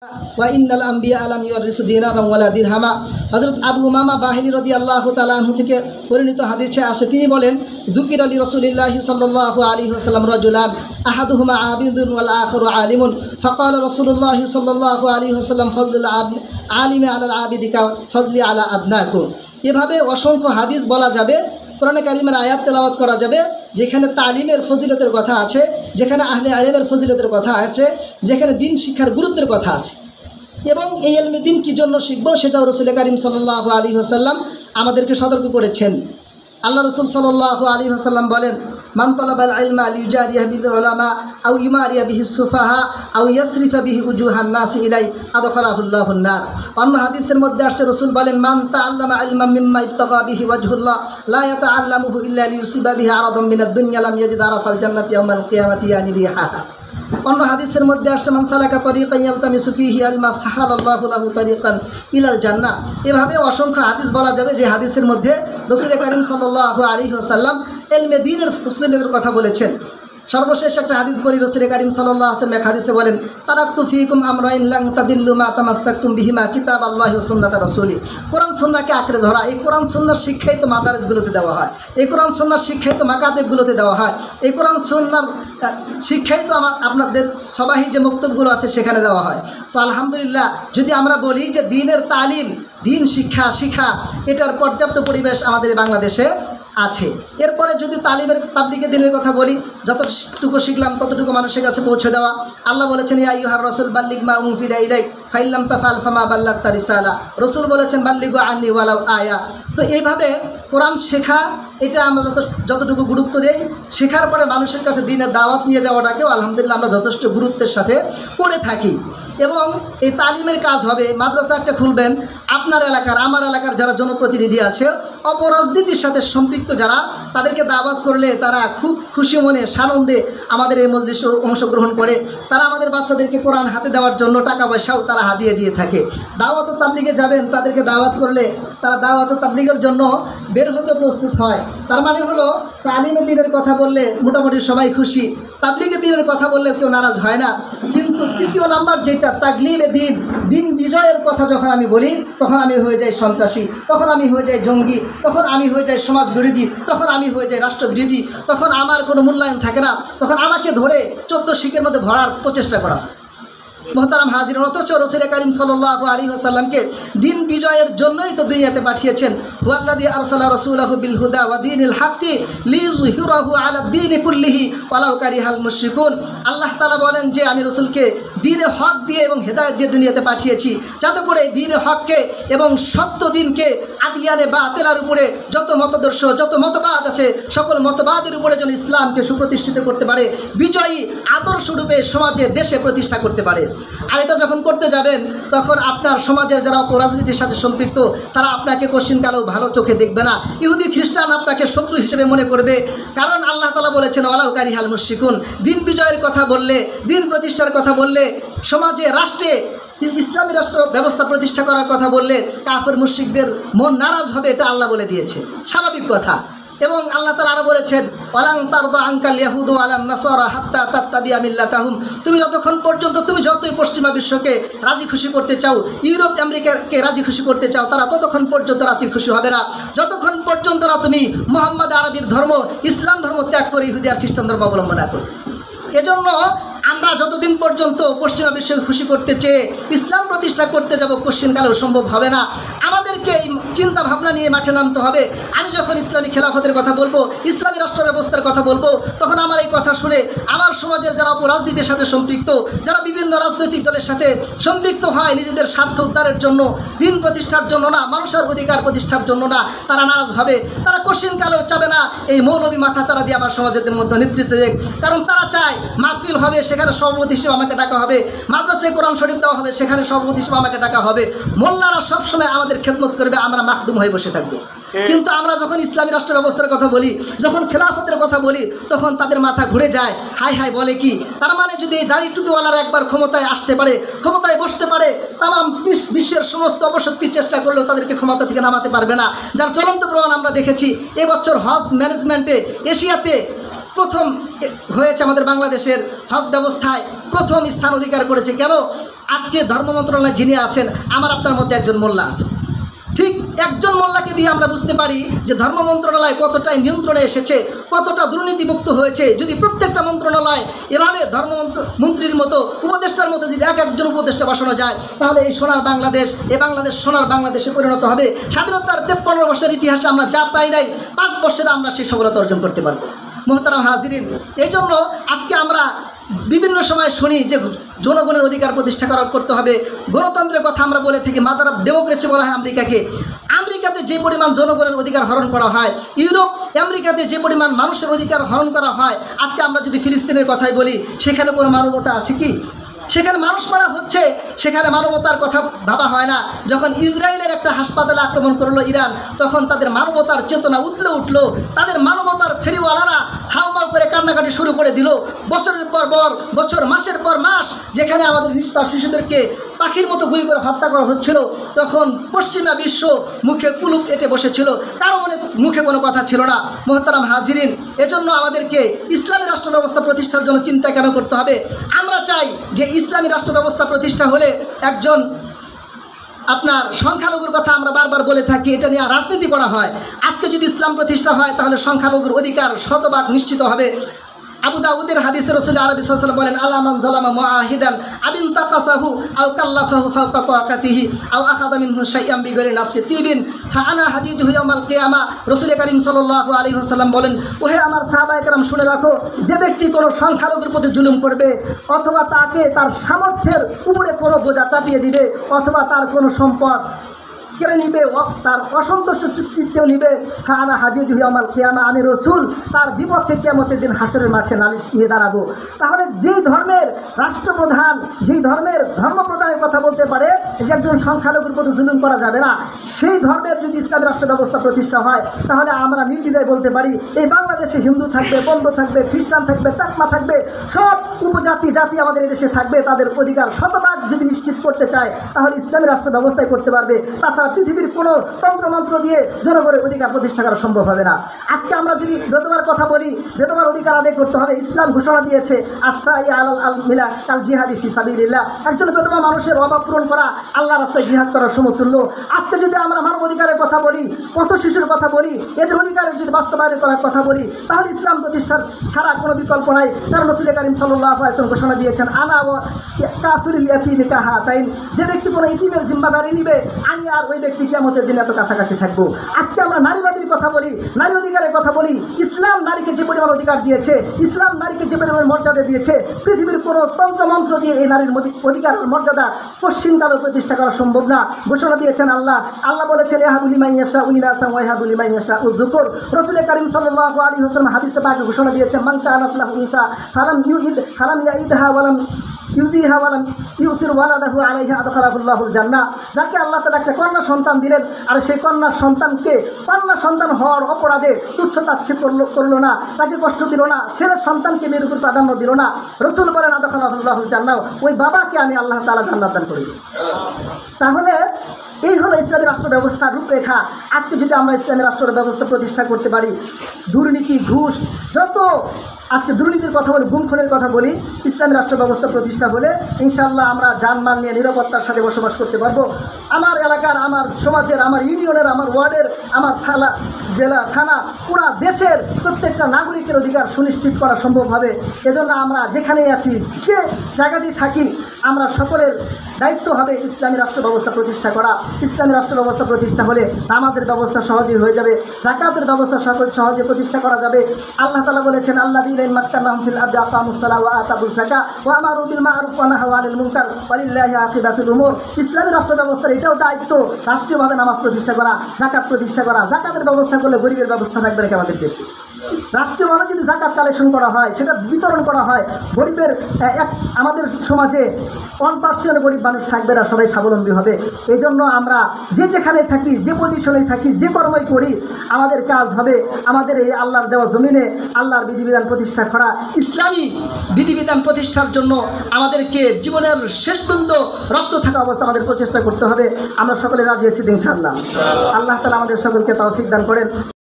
ওয়াইন্নাল আম্বিয়া আলাম ইউরিসু দিনারাম ওয়ালা দিরহামা। হযরত আবু উমামা বাহিনী রাদিয়াল্লাহু তাআলা আনহু থেকে পরিণত হাদিসে আছে, তিনি বলেন, যুকির আলী রাসূলিল্লাহি সাল্লাল্লাহু আলাইহি ওয়াসাল্লাম রাজুলান আহাদুহুমা আবিদুন ওয়াল আখিরু আলিমুন ফাকাল রাসূলুল্লাহি সাল্লাল্লাহু আলাইহি ওয়াসাল্লাম ফজলুল আলিমি আলাল আবিদি কা ফজলি আলা আদনাকুম। এভাবে অসংখ্য হাদিস বলা যাবে, কোরআনে কারিমের আয়াত তেলাওয়াত করা যাবে, যেখানে তালিমের ফজিলতের কথা আছে, যেখানে আহলে ইলমের ফজিলতের কথা আছে, যেখানে দিন শিক্ষার গুরুত্বের কথা আছে। এবং এই ইলমে দিন কী জন্য শিখবো সেটাও রাসূল কারীম সাল্লাল্লাহু আলাইহি ওয়াসাল্লাম আমাদেরকে সতর্ক করেছেন। আল্লাহ রাসূল সাল্লাল্লাহু আলাইহি ওয়াসাল্লাম বলেন, মান তালাবাল ইলমা লিইজারিয়া বিল উলামা আও ইমারিয়া বিহি সুফাহা আও ইয়াসরিফা বিহি উজুহান নাস ইলাই আদখালাহুল্লাহুন নার। অন্য হাদিসের মধ্যে আসছে, রাসূল বলেন, মান তাআল্লামা ইলমান মিম্মা ইবতাগা বিহি ওয়াজহুল্লাহ লা ইয়াতাআল্লামুহু ইল্লা লিইউসিবা বিহি আরাদাম মিনাদ দুনিয়া লাম ইয়াজিদ আরাফাল জান্নাতি ইয়াওমাল কিয়ামাতি ইয়ানি রিহাহা। অন্য হাদিসের মধ্যে আসছে, মান সালাকা তারিকান ইয়ালতামিসু ফীহি ইলমা সাহালাল্লাহু লাহু তারিকান ইলাল জান্নাহ। এভাবে অসংখ্য হাদিস বলা যাবে, যে হাদিসের মধ্যে রাসূল কারীম সাল্লাল্লাহু আলাইহি ওয়াসাল্লাম ইলমে দ্বীনের ফজিলতের কথা বলেছেন। সর্বশেষ একটা হাদিস বলি, রাসূল কারীম সাল্লাল্লাহু আলাইহি ওয়াসাল্লাম এক হাদিসে বলেন, তারাকতু ফীকুম আমরাইন লান তাদিল্লু মা তামাসসাকতুম বিহিমা কিতাবাল্লাহি ওয়া সুন্নাতা রাসূলি। কোরআন সুন্নাহকে আঁকড়ে ধরা, এই কোরআন সুন্নাহর শিক্ষাই তো মাদারিসগুলোতে দেওয়া হয়, এই কোরআন সুন্নাহর শিক্ষাই তো মাকাতেবগুলোতে দেওয়া হয়, এই কোরআন সুন্নাহর শিক্ষাই তো আপনাদের সবাই যে মক্তবগুলো আছে সেখানে দেওয়া হয়। তো আলহামদুলিল্লাহ, যদি আমরা বলি যে দ্বীনের তালিম, দ্বীন শিক্ষা এটার পর্যাপ্ত পরিবেশ আমাদের বাংলাদেশে আছে। এরপরে যদি তালিমের তাবলীগে দ্বীনের কথা বলি, যতটুকু শিখলাম ততটুকু মানুষের কাছে পৌঁছে দেওয়া। আল্লাহ বলেছেন, ইয়া আইয়ুহার রাসূল বাল্লিগ মা উনজিলা ইলাইক ফাইল্লাম তাফআল ফামা বাল্লাগতা রিসালা। রাসূল বলেছেন, বাল্লিগু আন্নি ওয়ালাউ আয়া। তো এইভাবে কোরআন শেখা, এটা আমরা যতটুকু গুরুত্ব দেই, শেখার পরে মানুষের কাছে দ্বীনের দাওয়াত নিয়ে যাওয়াটাকেও আলহামদুলিল্লাহ আমরা যথেষ্ট গুরুত্বের সাথে করে থাকি। এবং এই তালিমের কাজ হবে, মাদ্রাসা একটা খুলবেন, আপনার এলাকার, আমার এলাকার যারা জনপ্রতিনিধি আছে, অপরাজনীতির সাথে সম্পৃক্ত যারা, তাদেরকে দাওয়াত করলে তারা খুব খুশি মনে সানন্দে আমাদের এই মজলিসে অংশগ্রহণ করে। তারা আমাদের বাচ্চাদেরকে কোরআন হাতে দেওয়ার জন্য টাকা পয়সাও তারা হাতিয়ে দিয়ে থাকে। দাওয়াত ও তাবলীগে যাবেন, তাদেরকে দাওয়াত করলে তারা দাওয়াত ও তাবলীগের জন্য বের হতে প্রস্তুত হয়। তার মানে হলো, তালিমে দ্বীনের কথা বললে মোটামুটি সবাই খুশি, তাবলীগে দ্বীনের কথা বললে কেউ নারাজ হয় না। কিন্তু তৃতীয় নাম্বার যেটা, তাগলিবে দ্বীন, দিন বিজয়ের কথা যখন আমি বলি, তখন আমি হয়ে যাই সন্ত্রাসী, তখন আমি হয়ে যাই জঙ্গি, তখন আমি হয়ে যাই সমাজ বিরোধী, তখন আমি হয়ে যাই রাষ্ট্রবিরোধী, তখন আমার কোনো মূল্যায়ন থাকে না, তখন আমাকে ধরে 14 শিকের মধ্যে ভরার প্রচেষ্টা করা। মোহতারাম হাজির, অথচ রাসূল কারীম সাল্লাল্লাহু আলাইহি ওয়াসাল্লামকে দিন বিজয়ের জন্যই তো দুনিয়াতে পাঠিয়েছেন। ওয়াল্লাযী আরসালা রাসূলাহু বিল হুদা ওয়া দীনিল হাক্কি লিইয়ুযহিরাহু আলা দ্বীনি কুল্লিহি ওয়ালাউ কারিহাল মুশরিকুন। আল্লাহ তাআলা বলেন যে আমি রাসূলকে দ্বীনে হক দিয়ে এবং হেদায়েত দিয়ে দুনিয়াতে পাঠিয়েছি, যাতে করে দ্বীনে হককে এবং সত্য দ্বীনকে আদিয়ানে বাতিলের উপরে যত মতাদর্শ, যত মতবাদ আছে, সকল মতবাদের উপরে যেন ইসলামকে সুপ্রতিষ্ঠিত করতে পারে, বিজয়ী আদর্শরূপে সমাজে দেশে প্রতিষ্ঠা করতে পারে। আর এটা যখন করতে যাবেন, তখন আপনার সমাজের যারা অপরাজনীতির সাথে সম্পৃক্ত, তারা আপনাকে কোশ্চিনকালেও ভালো চোখে দেখবে না, ইহুদি খ্রিস্টান আপনাকে শত্রু হিসেবে মনে করবে। কারণ আল্লাহ তাআলা বলেছেন, ওয়ালাউ কারিহাল মুশরিকুন। দিন বিজয়ের কথা বললে, দিন প্রতিষ্ঠার কথা বললে, সমাজে রাষ্ট্রে ইসলামী রাষ্ট্র ব্যবস্থা প্রতিষ্ঠা করার কথা বললে কাফের মুশরিকদের মন নারাজ হবে, এটা আল্লাহ বলে দিয়েছে, স্বাভাবিক কথা। এবং আল্লাহ তাআলা আরো বলেছেন, ওয়ালান তারদা আনকাল ইয়াহুদু ওয়ালান নাসারা হাত্তা তাত্তাবিআ মিল্লাতাহুম। তুমি যতক্ষণ পর্যন্ত, তুমি যতই পশ্চিমা বিশ্বকে রাজি খুশি করতে চাও, ইউরোপ আমেরিকাকে রাজি খুশি করতে চাও, তারা ততক্ষণ পর্যন্ত রাজি খুশি হবে না, যতক্ষণ পর্যন্ত না তুমি মুহাম্মদ আরবির ধর্ম, ইসলাম ধর্ম ত্যাগ করে ইহুদি আর খ্রিস্টান ধর্ম অবলম্বন না করো। এজন্য আমরা যতদিন পর্যন্ত পশ্চিমা বিশ্বকে খুশি করতে চেয়ে ইসলাম প্রতিষ্ঠা করতে যাব, কোশ্চিনকালেও সম্ভব হবে না। আমাদেরকে এই চিন্তা ভাবনা নিয়ে মাঠে নামতে হবে। আমি যখন ইসলামী খেলাফতের কথা বলবো, ইসলামী রাষ্ট্র ব্যবস্থার কথা বলবো, তখন আমার এই কথা শুনে আমার সমাজের যারা অপরাজনীতির সাথে সম্পৃক্ত, যারা বিভিন্ন রাজনৈতিক দলের সাথে সম্পৃক্ত হয় নিজেদের স্বার্থ উদ্ধারের জন্য, দিন প্রতিষ্ঠার জন্য না, মানুষের অধিকার প্রতিষ্ঠার জন্য না, তারা নারাজ হবে। তারা কোশ্চিনকালেও চাবে না এই মৌলবী মাথা চারা দিয়ে আমার সমাজের মধ্যে নেতৃত্ব দেখ। কারণ তারা চায় মাহফিল হবে, সেখানে সভাপতি হিসেবে আমাকে ডাকা হবে, মাদ্রাসায় কোরআন শরীফ দেওয়া হবে, সেখানে সভাপতি হিসেবে আমাকে ডাকা হবে, মোল্লারা সবসময় আমাদের খেদমত করবে, আমরা মাখদুম হয়ে বসে থাকবো। কিন্তু আমরা যখন ইসলামী রাষ্ট্র ব্যবস্থার কথা বলি, যখন খেলাফতের কথা বলি, তখন তাদের মাথা ঘুরে যায়, হাই হাই বলে কি। তার মানে যদি এই দাড়ি টুপিওয়ালারা একবার ক্ষমতায় আসতে পারে, ক্ষমতায় বসতে পারে, তাম বিশ্বের সমস্ত অপশক্তি চেষ্টা করলেও তাদেরকে ক্ষমতা থেকে নামাতে পারবে না। যার জ্বলন্ত প্রমাণ আমরা দেখেছি এবছর হজ ম্যানেজমেন্টে এশিয়াতে প্রথম হয়েছে, আমাদের বাংলাদেশের হজ ব্যবস্থায় প্রথম স্থান অধিকার করেছে। কেন? আজকে ধর্ম মন্ত্রণালয় যিনি আছেন, আমার আপনার মধ্যে একজন মোল্লা আছে। ঠিক একজন মোল্লাকে দিয়ে আমরা বুঝতে পারি যে ধর্ম মন্ত্রণালয় কতটা নিয়ন্ত্রণে এসেছে, কতটা দুর্নীতিমুক্ত হয়েছে। যদি প্রত্যেকটা মন্ত্রণালয় এভাবে ধর্মমন্ত্রীর মতো, উপদেষ্টার মতো যদি এক একজন উপদেষ্টা বসানো যায়, তাহলে এই সোনার বাংলাদেশ, এই বাংলাদেশ সোনার বাংলাদেশে পরিণত হবে। স্বাধীনতার 53 বছরের ইতিহাসে আমরা যা পাই নাই, 5 বছরে আমরা সেই সফলতা অর্জন করতে পারবো। মোহতারাম হাজিরিন, এই জন্য আজকে আমরা বিভিন্ন সময় শুনি যে জনগণের অধিকার প্রতিষ্ঠা করতে হবে, গণতন্ত্রের কথা আমরা বলে থাকি, মাদার অফ ডেমোক্রেসি বলা হয় আমেরিকাকে। আমেরিকাতে যে পরিমাণ জনগণের অধিকার হরণ করা হয়, ইউরোপ আমেরিকাতে যে পরিমাণ মানুষের অধিকার হরণ করা হয়, আজকে আমরা যদি ফিলিস্তিনের কথাই বলি, সেখানে কোনো মানবতা আছে কি? সেখানে মানুষ মারা হচ্ছে, সেখানে মানবতার কথা ভাবা হয় না। যখন ইসরায়েলের একটা হাসপাতালে আক্রমণ করলো ইরান, তখন তাদের মানবতার চেতনা উঠলো। তাদের মানবতার ফেরিওয়ালারা হাউমাউ করে কান্নাকাটি শুরু করে দিল। বছরের পর বছর, মাসের পর মাস যেখানে আমাদের নিষ্পাপ শিশুদেরকে পাখির মতো গুলি করে হত্যা করা হচ্ছিল, তখন পশ্চিমা বিশ্ব মুখে কুলুপ এঁটে বসেছিল, কারো মুখে কোনো কথা ছিল না। মোহতারাম হাজিরিন, এজন্য আমাদেরকে ইসলামী রাষ্ট্র ব্যবস্থা প্রতিষ্ঠার জন্য চিন্তা কেন করতে হবে? আমরা চাই যে ইসলামী রাষ্ট্র ব্যবস্থা প্রতিষ্ঠা হলে একজন আপনার সংখ্যালঘুর কথা আমরা বারবার বলে থাকি, এটা নিয়ে রাজনীতি করা হয়। আজকে যদি ইসলাম প্রতিষ্ঠা হয়, তাহলে সংখ্যালঘুর অধিকার শতভাগ নিশ্চিত হবে। আবু দাউদের হাদিসে রাসূল আরবি সাল্লাল্লাহু আলাইহি ওয়াসাল্লাম বলেন, আলা মান যালামা মুআহিদান আবিন তাকাসাহু আও কাল্লাফাহু ফাওকা তাকাতিহি আও আখাযা মিনহু শাইআন বিগাইরি নাফসি তিবিন ফাআনা হাদিদুহু ইয়াউমাল কিয়ামা। রাসূল কারীম সাল্লাল্লাহু আলাইহি ওয়াসাল্লাম বলেন, ওহে আমার সাহাবায়ে কেরাম শুনে রাখো, যে ব্যক্তি কোনো সংখ্যালঘুর প্রতি জুলুম করবে, অথবা তাকে তার সামর্থ্যের উপরে কোনো বোঝা চাপিয়ে দিবে, অথবা তার কোনো সম্পদ কেড়ে নিবে, তার অসন্তুষ্ট চিত্তেও নিবে, খানা হাজির আমার কিয়ামা, আমি রসুল তার বিপক্ষে কিয়ামতের দিন হাসরের মাঠে নালিশ নিয়ে দাঁড়াবো। তাহলে যেই ধর্মের রাষ্ট্রপ্রধান, যেই ধর্মের ধর্মপ্রধানের কথা বলতে পারে যে একজন সংখ্যালঘুর প্রতি জুলুম করা যাবে না, সেই ধর্মের যদি ইসলামী রাষ্ট্র ব্যবস্থা প্রতিষ্ঠা হয়, তাহলে আমরা নির্দ্বিধায় বলতে পারি এই বাংলাদেশে হিন্দু থাকবে, বৌদ্ধ থাকবে, খ্রিস্টান থাকবে, চাকমা থাকবে, সব উপজাতি জাতি আমাদের এদেশে থাকবে। তাদের অধিকার শতভাগ যদি নিশ্চিত করতে চায়, তাহলে ইসলামী রাষ্ট্র ব্যবস্থায় করতে পারবে। তাছাড়া পৃথিবীর কোনো তন্ত্রমন্ত্র দিয়ে জনগণের অধিকার প্রতিষ্ঠা করা সম্ভব হবে না। আজকে আমরা যদি বেদবার কথা বলি, বেদবার অধিকার আদায় করতে হবে। ইসলাম ঘোষণা দিয়েছে আসাই আল মিলা কাল জিহাদি ফি সাবিলিল্লাহ, একজন বেদবা মানুষের অভাব পূরণ করা আল্লাহ রাস্তায় জিহাদ করার সমতুল্য। আজকে যদি আমরা মানব অধিকারের কথা বলি, কত শিশুর কথা বলি, এদের অধিকারের যদি বাস্তবায়ন করার কথা বলি, তাহলে ইসলাম প্রতিষ্ঠার ছাড়া কোনো বিকল্প নাই। কারণ রাসূল কারীম সাল্লাল্লাহু আলাইহি ওয়াসাল্লাম ঘোষণা দিয়েছেন, আনা ওয়া কাফিরুল ইয়াতীমি কাহাতাইন, যে ব্যক্তি কোনো ইতিমের জিম্মাদারি নিবে, আমি আর ওই ব্যক্তি কিয়ামতের দিনে এত কাছাকাছি থাকবো। আজকে আমরা নারীবাদীর কথা বলি, নারী অধিকারের কথা বলি, ইসলাম নারীকে যে পরিমাণ অধিকার দিয়েছে, ইসলাম নারীকে যে পরিমাণ মর্যাদা দিয়েছে, পৃথিবীর কোনো তন্ত্রমন্ত্র দিয়ে এই নারীর অধিকার মর্যাদা পশ্চিমকালেও প্রতিষ্ঠা করা সম্ভব না। ঘোষণা দিয়েছেন আল্লাহ। আল্লাহ বলেছেন, ইয়াহাবু লিমান ইয়াশাউ ইনাসান ওয়া ইয়াহাবু লিমান ইয়াশাউ যুকুর। রাসূল কারীম সাল্লাল্লাহু আলাইহি ওয়াসাল্লাম হাদিসে পাকে ঘোষণা দিয়েছেন, মান কানাত লাহু উনসা ফালাম ইয়াইদহা ওয়ালাম ইউদিহা ওয়ালাম ইউসির ওয়ালাদাহু আলাইহা আদখালাহুল্লাহুল জান্নাহ। যাকে আল্লাহ তাআলা একটা কন্যা সন্তান দিলেন, আর সেই কন্যা সন্তানকে কন্যা সন্তান হওয়ার অপরাধে তুচ্ছতাচ্ছিল্য করলো না, তাকে কষ্ট দিল না, ছেলের সন্তানকে মেয়ের উপর প্রাধান্য দিল না। রাসূল বলেন, আদখালাহুল্লাহুল জান্নাহ, ওই বাবাকে আমি আল্লাহ তাআলা জান্নাত দান করি। তাহলে এই হলো ইসলামী রাষ্ট্র ব্যবস্থার রূপরেখা। আজকে যদি আমরা ইসলামী রাষ্ট্র ব্যবস্থা প্রতিষ্ঠা করতে পারি, দুর্নীতি, ঘুষ, যত আজকে দুর্নীতির কথা বলি, গুমখুনের কথা বলি, ইসলামী রাষ্ট্র ব্যবস্থা প্রতিষ্ঠা হলে ইনশাআল্লাহ আমরা জানমাল নিয়ে নিরাপত্তার সাথে বসবাস করতে পারবো। আমার এলাকার, আমার সমাজের, আমার ইউনিয়নের, আমার ওয়ার্ডের, আমার জেলা, থানা, পুরা দেশের প্রত্যেকটা নাগরিকের অধিকার সুনিশ্চিত করা সম্ভব হবে। এজন্য আমরা যেখানেই আছি, যে জায়গাতেই থাকি, আমরা সকলের দায়িত্ব হবে ইসলামী রাষ্ট্র ব্যবস্থা প্রতিষ্ঠা করা। ইসলামী রাষ্ট্র ব্যবস্থা প্রতিষ্ঠা হলে নামাজের ব্যবস্থা সহজেই হয়ে যাবে, যাকাতের ব্যবস্থা সহজে প্রতিষ্ঠা করা যাবে। আল্লাহ তাআলা বলেছেন, আল্লাযীনা ইন মাক্কানাহুম ফিল আরদি আকামুস সালাহ ওয়া আতাবুজ যাকাত ওয়া আমারু বিল মা'রুফ ওয়া নাহাউ আনিল মুনকার ওয়ালিল্লাহি আকিবাতুল উমুর। ইসলামী রাষ্ট্র ব্যবস্থার এটাও দায়িত্ব, রাষ্ট্রীয়ভাবে নামাজ প্রতিষ্ঠা করা, যাকাত প্রতিষ্ঠা করা। যাকাতের ব্যবস্থা করলে গরিবের ব্যবস্থা থাকবে নাকি আমাদের দেশে? রাষ্ট্রীয়ভাবে যদি যাকাত কালেকশন করা হয়, সেটা বিতরণ করা হয়, গরিবের আমাদের সমাজে 1% গরিব মানুষ থাকবে না, সবাই স্বাবলম্বী হবে। এই জন্য আমরা যেখানে থাকি, যে পজিশনে থাকি, যে কর্মই করি, আমাদের কাজ হবে আমাদের এই আল্লাহর দেওয়া জমিনে আল্লাহর বিধিবিধান প্রতিষ্ঠা করা। ইসলামী বিধিবিধান প্রতিষ্ঠার জন্য আমাদেরকে জীবনের শেষ পর্যন্ত রক্ত থাকা অবস্থা আমাদের প্রচেষ্টা করতে হবে। আমরা সকলে রাজি আছি ইনশাআল্লাহ। আল্লাহ তাআলা আমাদের সকলকে তৌফিক দান করেন।